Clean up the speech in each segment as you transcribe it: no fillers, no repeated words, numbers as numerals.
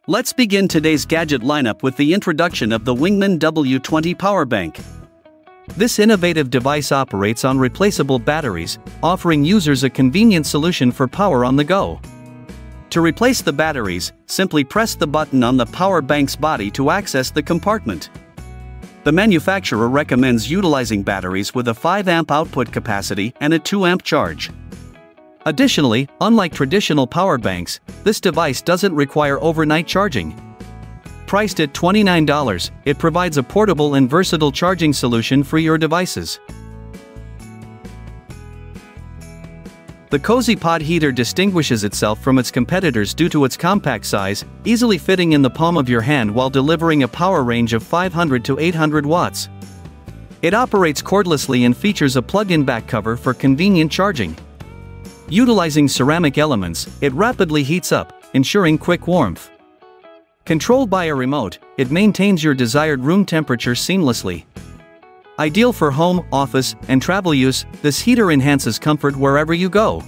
Let's begin today's gadget lineup with the introduction of the Wingman W20 Power Bank. This innovative device operates on replaceable batteries, offering users a convenient solution for power on the go. To replace the batteries, simply press the button on the power bank's body to access the compartment. The manufacturer recommends utilizing batteries with a 5 amp output capacity and a 2 amp charge. Additionally, unlike traditional power banks, this device doesn't require overnight charging. Priced at $29, it provides a portable and versatile charging solution for your devices. The CozyPod heater distinguishes itself from its competitors due to its compact size, easily fitting in the palm of your hand while delivering a power range of 500 to 800 watts. It operates cordlessly and features a plug-in back cover for convenient charging. Utilizing ceramic elements, it rapidly heats up, ensuring quick warmth. Controlled by a remote, it maintains your desired room temperature seamlessly. Ideal for home, office, and travel use, this heater enhances comfort wherever you go.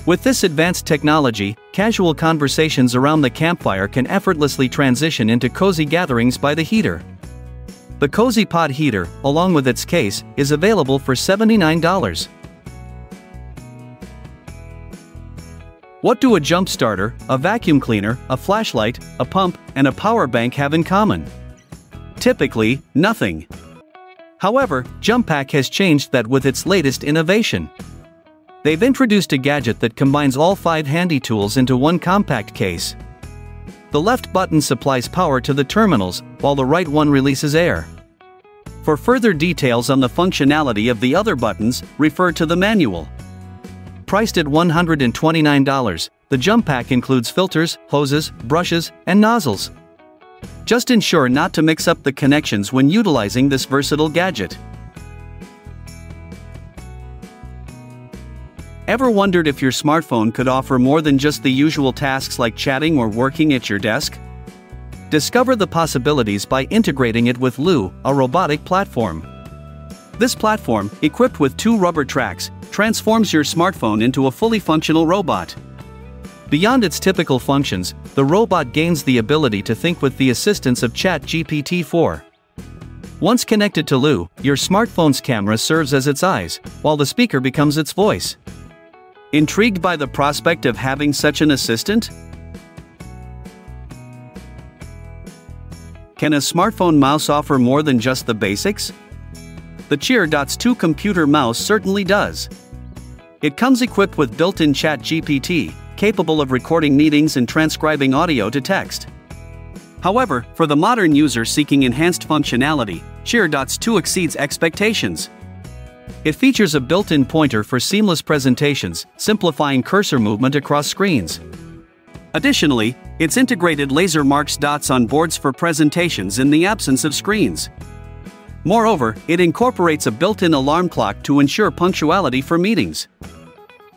With this advanced technology, casual conversations around the campfire can effortlessly transition into cozy gatherings by the heater. The CozyPod heater, along with its case, is available for $79. What do a jump starter, a vacuum cleaner, a flashlight, a pump, and a power bank have in common? Typically, nothing. However, JUMPAC has changed that with its latest innovation. They've introduced a gadget that combines all 5 handy tools into one compact case. The left button supplies power to the terminals, while the right one releases air. For further details on the functionality of the other buttons, refer to the manual. Priced at $129, the JUMPAC includes filters, hoses, brushes, and nozzles. Just ensure not to mix up the connections when utilizing this versatile gadget. Ever wondered if your smartphone could offer more than just the usual tasks like chatting or working at your desk? Discover the possibilities by integrating it with LOOI, a robotic platform. This platform, equipped with 2 rubber tracks, transforms your smartphone into a fully functional robot. Beyond its typical functions, the robot gains the ability to think with the assistance of ChatGPT-4. Once connected to LOOI, your smartphone's camera serves as its eyes, while the speaker becomes its voice. Intrigued by the prospect of having such an assistant? Can a smartphone mouse offer more than just the basics? The Cheer.'s 2 computer mouse certainly does. It comes equipped with built-in ChatGPT, capable of recording meetings and transcribing audio to text. However, for the modern user seeking enhanced functionality, Cheer.'s 2 exceeds expectations. It features a built-in pointer for seamless presentations, simplifying cursor movement across screens. Additionally, it's integrated laser marks dots on boards for presentations in the absence of screens. Moreover, it incorporates a built-in alarm clock to ensure punctuality for meetings.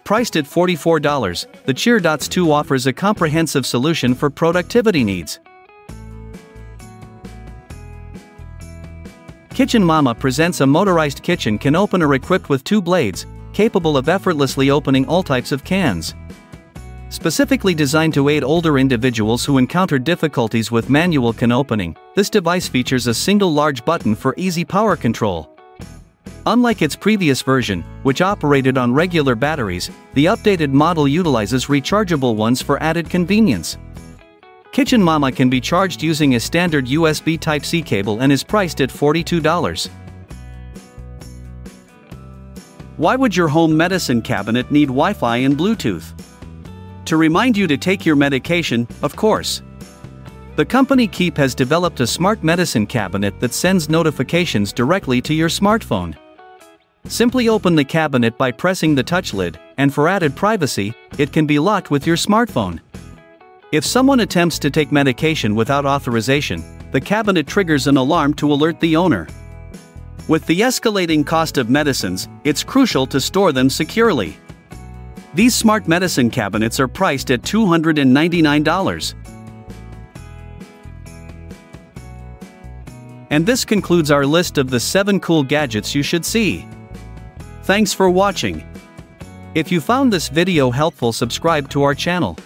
Priced at $44, the Cheer.'s 2 offers a comprehensive solution for productivity needs. Kitchen Mama presents a motorized kitchen can opener equipped with 2 blades, capable of effortlessly opening all types of cans. Specifically designed to aid older individuals who encounter difficulties with manual can opening, this device features a single large button for easy power control. Unlike its previous version, which operated on regular batteries, the updated model utilizes rechargeable ones for added convenience. Kitchen Mama can be charged using a standard USB Type-C cable and is priced at $42. Why would your home medicine cabinet need Wi-Fi and Bluetooth? To remind you to take your medication, of course. The company Keep has developed a smart medicine cabinet that sends notifications directly to your smartphone. Simply open the cabinet by pressing the touch lid, and for added privacy, it can be locked with your smartphone. If someone attempts to take medication without authorization, the cabinet triggers an alarm to alert the owner. With the escalating cost of medicines, it's crucial to store them securely. These smart medicine cabinets are priced at $299. And this concludes our list of the 7 cool gadgets you should see. Thanks for watching. If you found this video helpful, subscribe to our channel.